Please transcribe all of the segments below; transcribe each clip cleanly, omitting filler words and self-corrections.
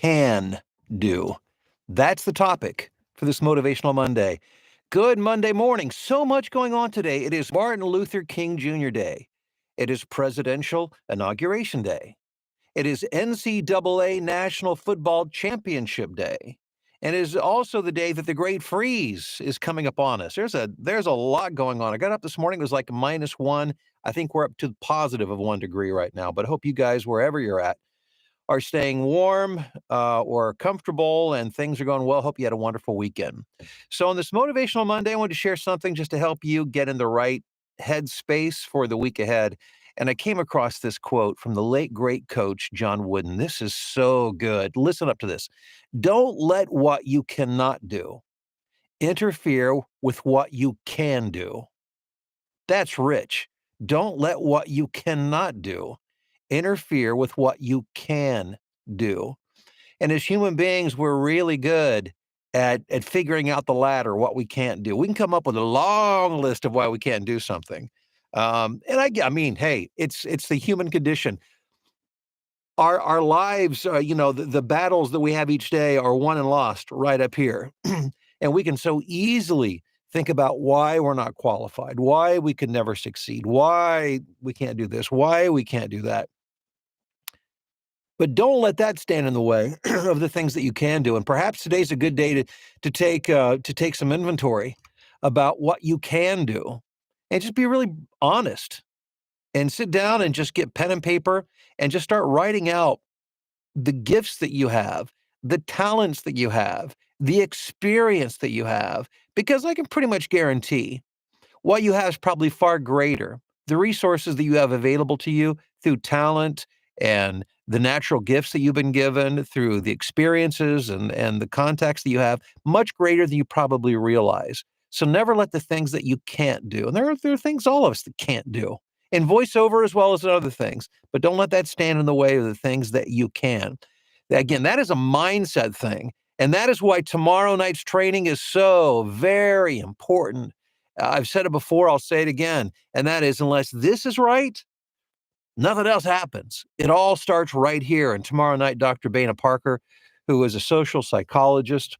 can do. That's the topic for this Motivational Monday. Good Monday morning. So much going on today. It is Martin Luther King Jr. Day. It is Presidential Inauguration Day. It is NCAA National Football Championship Day. And it is also the day that the Great Freeze is coming upon us. There's a lot going on. I got up this morning, it was like -1. I think we're up to positive of 1 degree right now. But I hope you guys, wherever you're at, are staying warm or comfortable and things are going well. Hope you had a wonderful weekend. So on this Motivational Monday, I wanted to share something just to help you get in the right headspace for the week ahead. And I came across this quote from the late, great coach, John Wooden. This is so good. Listen up to this. Don't let what you cannot do interfere with what you can do. That's rich. Don't let what you cannot do interfere with what you can do. And as human beings, we're really good at figuring out the latter, what we can't do. We can come up with a long list of why we can't do something. I mean, hey, it's the human condition. Our lives, the battles that we have each day are won and lost right up here. And we can so easily think about why we're not qualified, why we could never succeed, why we can't do this, why we can't do that. But don't let that stand in the way of the things that you can do. And perhaps today's a good day to take some inventory about what you can do, and just be really honest, and sit down and just get pen and paper and just start writing out the gifts that you have, the talents that you have, the experience that you have, because I can pretty much guarantee what you have is probably far greater. The resources that you have available to you through talent and the natural gifts that you've been given, through the experiences and the contacts that you have, much greater than you probably realize. So never let the things that you can't do, and there are things all of us that can't do, in voiceover as well as in other things, but don't let that stand in the way of the things that you can. Again, that is a mindset thing, and that is why tomorrow night's training is so very important. I've said it before, I'll say it again, and that is, unless this is right, nothing else happens. It all starts right here. And tomorrow night, Dr. Bana Parker, who is a social psychologist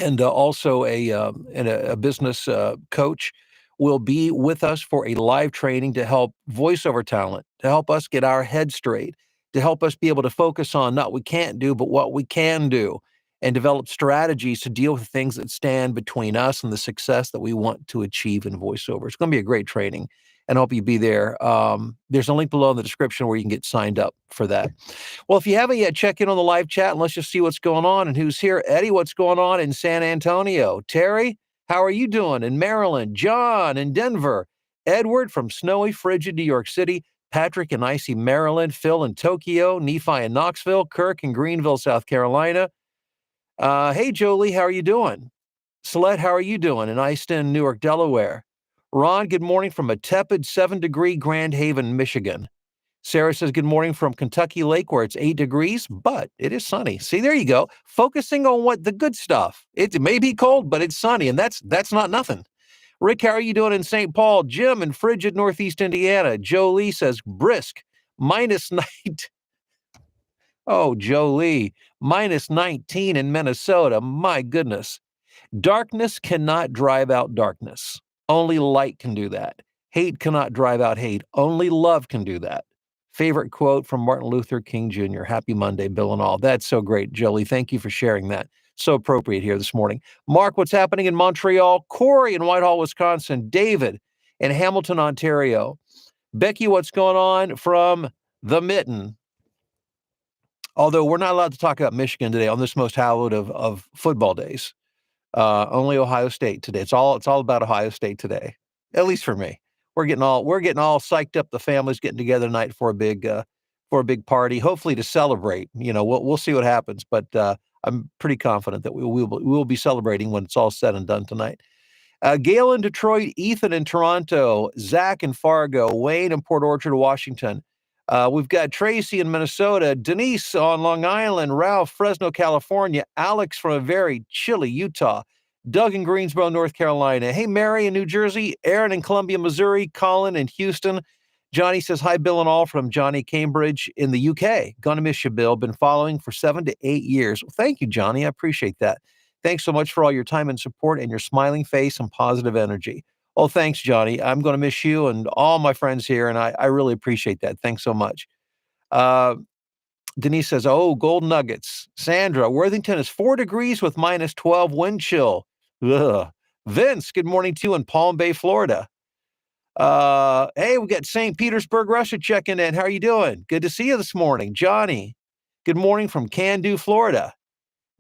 and also a business coach, will be with us for a live training to help voiceover talent, to help us get our head straight, to help us be able to focus on not what we can't do, but what we can do, and develop strategies to deal with things that stand between us and the success that we want to achieve in voiceover. It's going to be a great training, and I hope you be there. There's a link below in the description where you can get signed up for that. Well, if you haven't yet, check in on the live chat and let's just see what's going on and who's here. Eddie, what's going on in San Antonio? Terry, how are you doing in Maryland? John in Denver. Edward from snowy, frigid New York City. Patrick in icy Maryland. Phil in Tokyo. Nephi in Knoxville. Kirk in Greenville, South Carolina. Hey, Jolie, how are you doing? Celeste, how are you doing in Easton, Newark, Delaware? Ron, good morning from a tepid 7-degree Grand Haven, Michigan. Sarah says, good morning from Kentucky Lake, where it's 8 degrees, but it is sunny. See, there you go. Focusing on what the good stuff. It may be cold, but it's sunny, and that's not nothing. Rick, how are you doing in St. Paul? Jim in frigid Northeast Indiana. Jolie says, brisk, -9. Oh, Jolie, -19 in Minnesota. My goodness. Darkness cannot drive out darkness. Only light can do that. Hate cannot drive out hate. Only love can do that. Favorite quote from Martin Luther King Jr. Happy Monday, Bill and all. That's so great, Jolie. Thank you for sharing that. So appropriate here this morning. Mark, what's happening in Montreal? Corey in Whitehall, Wisconsin. David in Hamilton, Ontario. Becky, what's going on from the Mitten? Although we're not allowed to talk about Michigan today on this most hallowed of football days. Only Ohio State today. It's all about Ohio State today, at least for me. We're getting all psyched up. The family's getting together tonight for a big party, hopefully to celebrate. We'll see what happens, but I'm pretty confident that we will be celebrating when it's all said and done tonight. Gail in Detroit, Ethan in Toronto, Zach in Fargo, Wayne in Port Orchard, Washington. We've got Tracy in Minnesota, Denise on Long Island, Ralph, Fresno, California, Alex from a very chilly Utah, Doug in Greensboro, North Carolina. Hey, Mary in New Jersey, Aaron in Columbia, Missouri, Colin in Houston, Johnny says, hi, Bill and all from Johnny Cambridge in the UK. Gonna miss you, Bill. Been following for 7 to 8 years. Well, thank you, Johnny. I appreciate that. Thanks so much for all your time and support and your smiling face and positive energy. Oh, thanks, Johnny. I'm going to miss you and all my friends here, and I really appreciate that. Thanks so much. Uh, Denise says, oh, gold nuggets. Sandra, Worthington is 4 degrees with minus 12 wind chill. Ugh. Vince, good morning to you in Palm Bay, Florida. Hey, we got St. Petersburg, Russia checking in. How are you doing? Good to see you this morning. Johnny, good morning from Can-Do, Florida.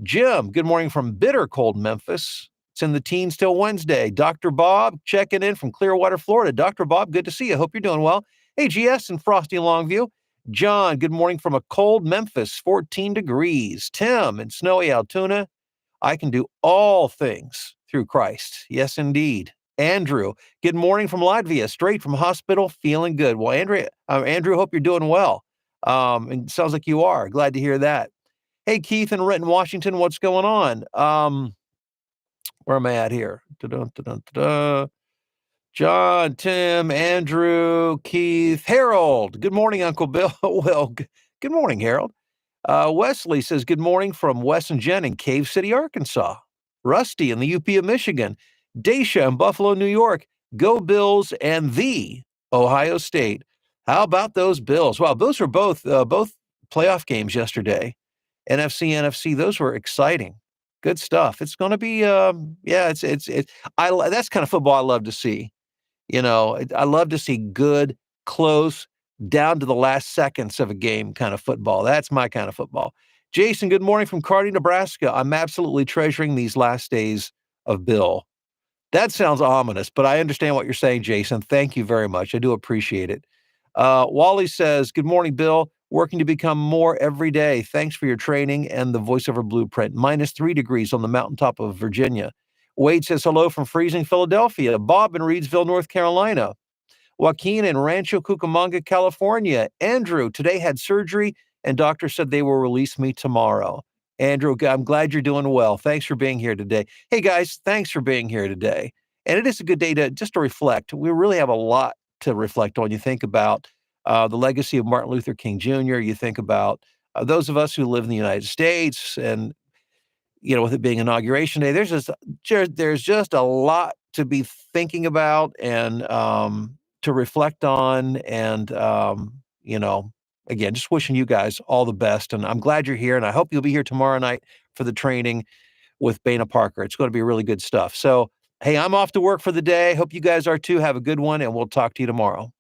Jim, good morning from bitter cold Memphis. It's in the teens till Wednesday. Dr. Bob checking in from Clearwater, Florida. Dr. Bob, good to see you. Hope you're doing well. Hey, GS and Frosty Longview. John, good morning from a cold Memphis, 14 degrees. Tim in snowy Altoona. I can do all things through Christ. Yes, indeed. Andrew, good morning from Latvia, straight from hospital, feeling good. Well, Andrew, hope you're doing well. And it sounds like you are. Glad to hear that. Hey, Keith in Renton, Washington, what's going on? Where am I at here? John, Tim, Andrew, Keith, Harold. Good morning, Uncle Bill. Well, good morning, Harold. Wesley says, good morning from Wes and Jen in Cave City, Arkansas. Rusty in the UP of Michigan. Daisha in Buffalo, New York. Go Bills and the Ohio State. How about those Bills? Wow, those were both playoff games yesterday. NFC, those were exciting. Good stuff. It's going to be, that's kind of football I love to see. You know, I love to see good, close, down to the last seconds of a game kind of football. That's my kind of football. Jason, good morning from Kearney, Nebraska. I'm absolutely treasuring these last days of Bill. That sounds ominous, but I understand what you're saying, Jason. Thank you very much. I do appreciate it. Wally says, good morning, Bill. Working to become more every day. Thanks for your training and the voiceover blueprint. Minus 3 degrees on the mountaintop of Virginia. Wade says hello from freezing Philadelphia. Bob in Reidsville, North Carolina. Joaquin in Rancho Cucamonga, California. Andrew, today had surgery and doctor said they will release me tomorrow. Andrew, I'm glad you're doing well. Thanks for being here today. Hey guys, thanks for being here today. And it is a good day to reflect. We really have a lot to reflect on. You think about the legacy of Martin Luther King Jr. You think about those of us who live in the United States, and with it being Inauguration Day, there's just a lot to be thinking about and to reflect on. And again, just wishing you guys all the best. And I'm glad you're here, and I hope you'll be here tomorrow night for the training with Bana Parker. It's going to be really good stuff. So, hey, I'm off to work for the day. Hope you guys are too. Have a good one, and we'll talk to you tomorrow.